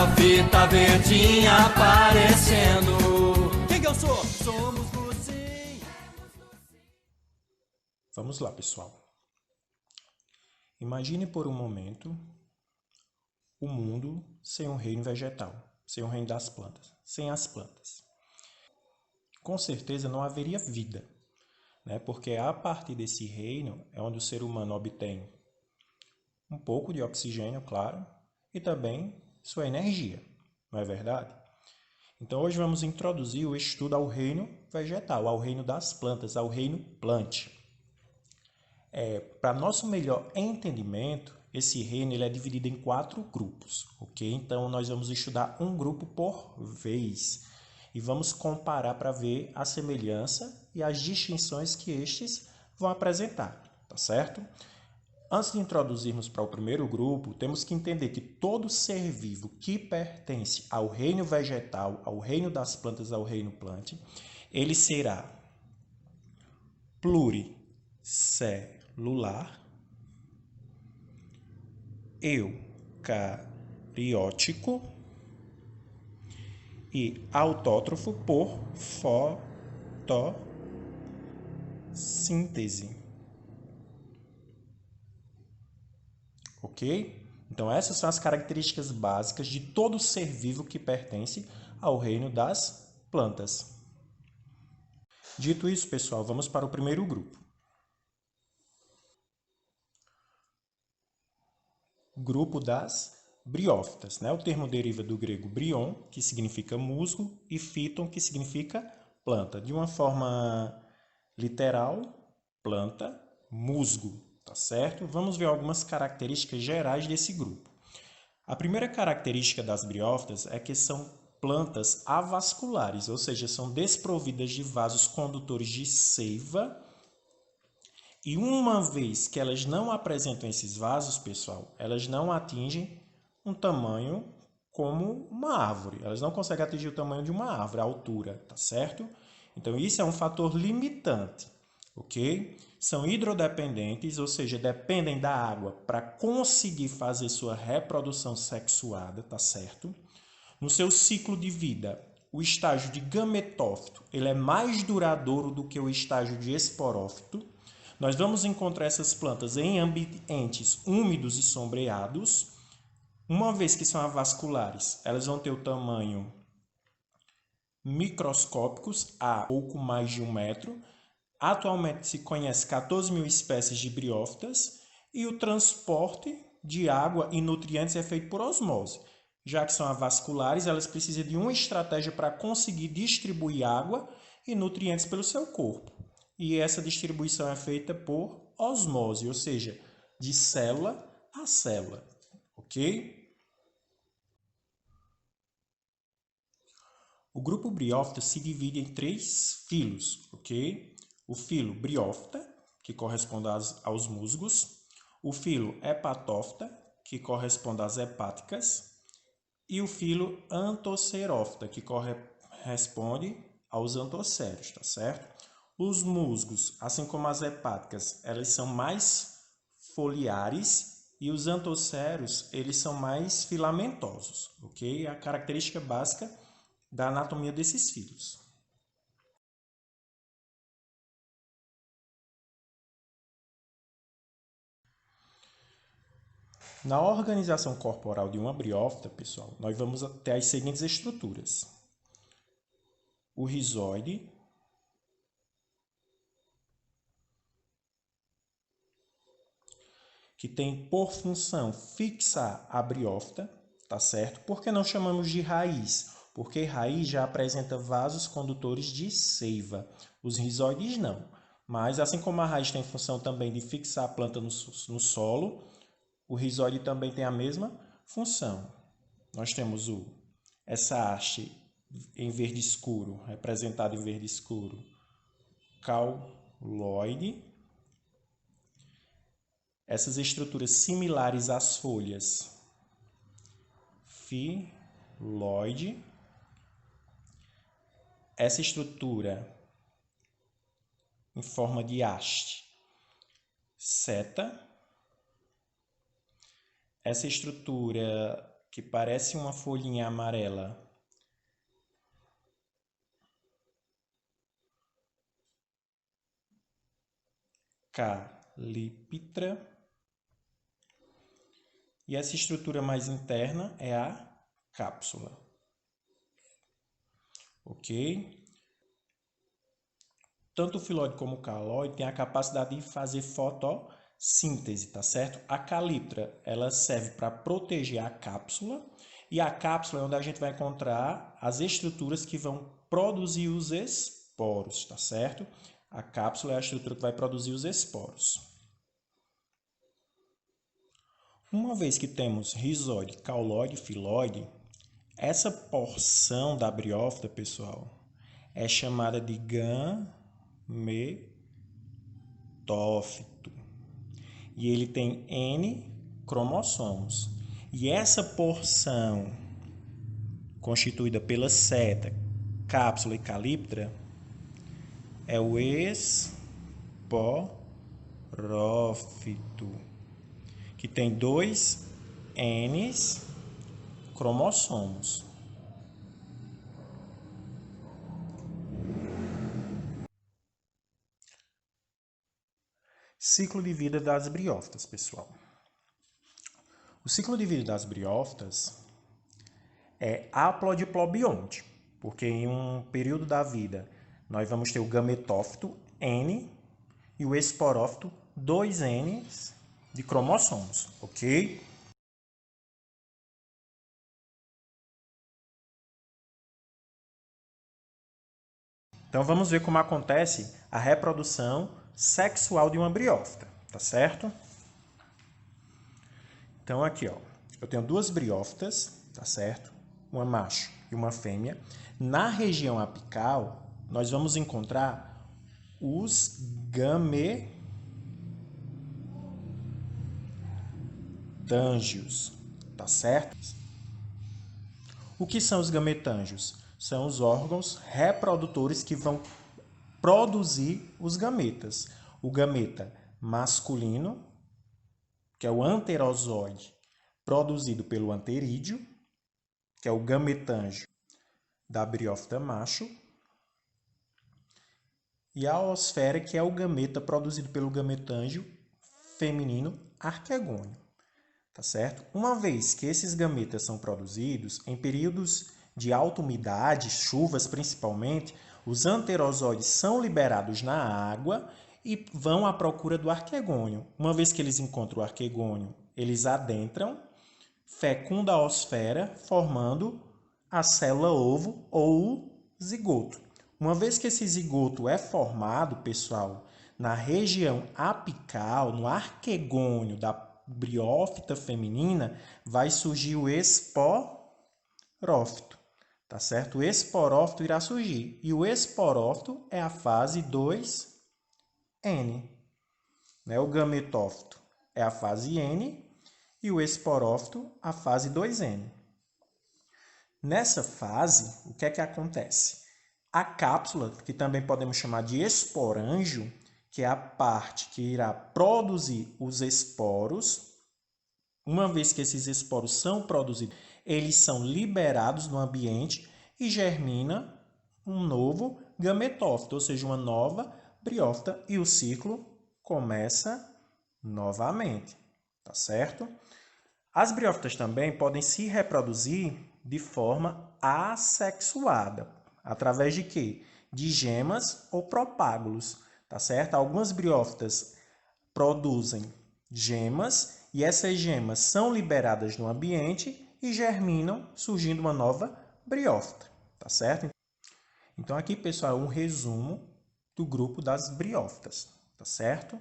a fita verdinha aparecendo. Quem eu sou? Somos do sim. Vamos lá, pessoal. Imagine por um momento o mundo sem um reino vegetal, sem o reino das plantas, sem as plantas. Com certeza não haveria vida, né? Porque a partir desse reino é onde o ser humano obtém um pouco de oxigênio, claro, e também sua energia, não é verdade? Então hoje vamos introduzir o estudo ao reino vegetal, ao reino das plantas, ao reino plant. Para nosso melhor entendimento, esse reino ele é dividido em 4 grupos, ok? Então nós vamos estudar um grupo por vez e vamos comparar para ver a semelhança e as distinções que estes vão apresentar, tá certo? Antes de introduzirmos para o primeiro grupo, temos que entender que todo ser vivo que pertence ao reino vegetal, ao reino das plantas, ao reino plant, ele será pluricelular, eucariótico e autótrofo por fotossíntese. Ok? Então, essas são as características básicas de todo ser vivo que pertence ao reino das plantas. Dito isso, pessoal, vamos para o primeiro grupo. Grupo das briófitas, né? O termo deriva do grego brion, que significa musgo, e phyton, que significa planta. De uma forma literal, planta, musgo, tá certo? Vamos ver algumas características gerais desse grupo. A primeira característica das briófitas é que são plantas avasculares, ou seja, são desprovidas de vasos condutores de seiva. E uma vez que elas não apresentam esses vasos, pessoal, elas não atingem um tamanho como uma árvore. Elas não conseguem atingir o tamanho de uma árvore, a altura, tá certo? Então, isso é um fator limitante, ok? São hidrodependentes, ou seja, dependem da água para conseguir fazer sua reprodução sexuada, tá certo? No seu ciclo de vida, o estágio de gametófito ele é mais duradouro do que o estágio de esporófito. Nós vamos encontrar essas plantas em ambientes úmidos e sombreados. Uma vez que são avasculares, elas vão ter o tamanho microscópicos, a pouco mais de 1 metro. Atualmente se conhece 14 mil espécies de briófitas e o transporte de água e nutrientes é feito por osmose. Já que são avasculares, elas precisam de uma estratégia para conseguir distribuir água e nutrientes pelo seu corpo. E essa distribuição é feita por osmose, ou seja, de célula a célula, ok? O grupo briófita se divide em 3 filos, ok? O filo briófita, que corresponde aos musgos, o filo hepatófita, que corresponde às hepáticas, e o filo anthocerófita, que corresponde aos anthocérios, tá certo? Os musgos, assim como as hepáticas, elas são mais foliares e os anthocérios, eles são mais filamentosos, ok? A característica básica da anatomia desses filos. Na organização corporal de uma briófita, pessoal, nós vamos ter as seguintes estruturas. O rizóide, que tem por função fixar a briófita, tá certo? Por que não chamamos de raiz? Porque raiz já apresenta vasos condutores de seiva. Os rizóides não. Mas assim como a raiz tem função também de fixar a planta no solo, o rizóide também tem a mesma função. Nós temos essa haste em verde escuro, representada em verde escuro, cauloide. Essas estruturas similares às folhas, filóide. Essa estrutura em forma de haste, seta. Essa estrutura que parece uma folhinha amarela. Calyptra. E essa estrutura mais interna é a cápsula. Ok? Tanto o filóide como o calóide têm a capacidade de fazer fotossíntese, tá certo? A caliptra, ela serve para proteger a cápsula, e a cápsula é onde a gente vai encontrar as estruturas que vão produzir os esporos, tá certo? A cápsula é a estrutura que vai produzir os esporos. Uma vez que temos rizóide, cauloide e filóide, essa porção da briófita, pessoal, é chamada de gametófito. E ele tem N cromossomos. E essa porção, constituída pela seta, cápsula e caliptra, é o esporófito, que tem 2 Ns cromossomos. Ciclo de vida das briófitas, pessoal. O ciclo de vida das briófitas é haplodiplobionte, porque em um período da vida nós vamos ter o gametófito N e o esporófito 2 Ns de cromossomos, ok? Então vamos ver como acontece a reprodução sexual de uma briófita, tá certo? Então aqui, ó, eu tenho 2 briófitas, tá certo? Uma macho e uma fêmea. Na região apical, nós vamos encontrar os gametângios, tá certo? O que são os gametângios? São os órgãos reprodutores que vão produzir os gametas. O gameta masculino, que é o anterozoide, produzido pelo anterídeo, que é o gametângio da briófita macho, e a oosfera, que é o gameta produzido pelo gametângio feminino arquegônio. Tá certo? Uma vez que esses gametas são produzidos, em períodos de alta umidade, chuvas principalmente, os anterozoides são liberados na água e vão à procura do arquegônio. Uma vez que eles encontram o arquegônio, eles adentram, fecundam a oosfera, formando a célula ovo ou o zigoto. Uma vez que esse zigoto é formado, pessoal, na região apical, no arquegônio da briófita feminina, vai surgir o esporófito, tá certo? O esporófito irá surgir, e o esporófito é a fase 2N, né? O gametófito é a fase N e o esporófito a fase 2N. Nessa fase, o que é que acontece? A cápsula, que também podemos chamar de esporângio, que é a parte que irá produzir os esporos. Uma vez que esses esporos são produzidos, eles são liberados no ambiente e germina um novo gametófito, ou seja, uma nova briófita, e o ciclo começa novamente, tá certo? As briófitas também podem se reproduzir de forma assexuada, através de quê? De gemas ou propágulos. Tá certo? Algumas briófitas produzem gemas e essas gemas são liberadas no ambiente e germinam, surgindo uma nova briófita. Tá certo? Então aqui, pessoal, um resumo do grupo das briófitas. Tá certo?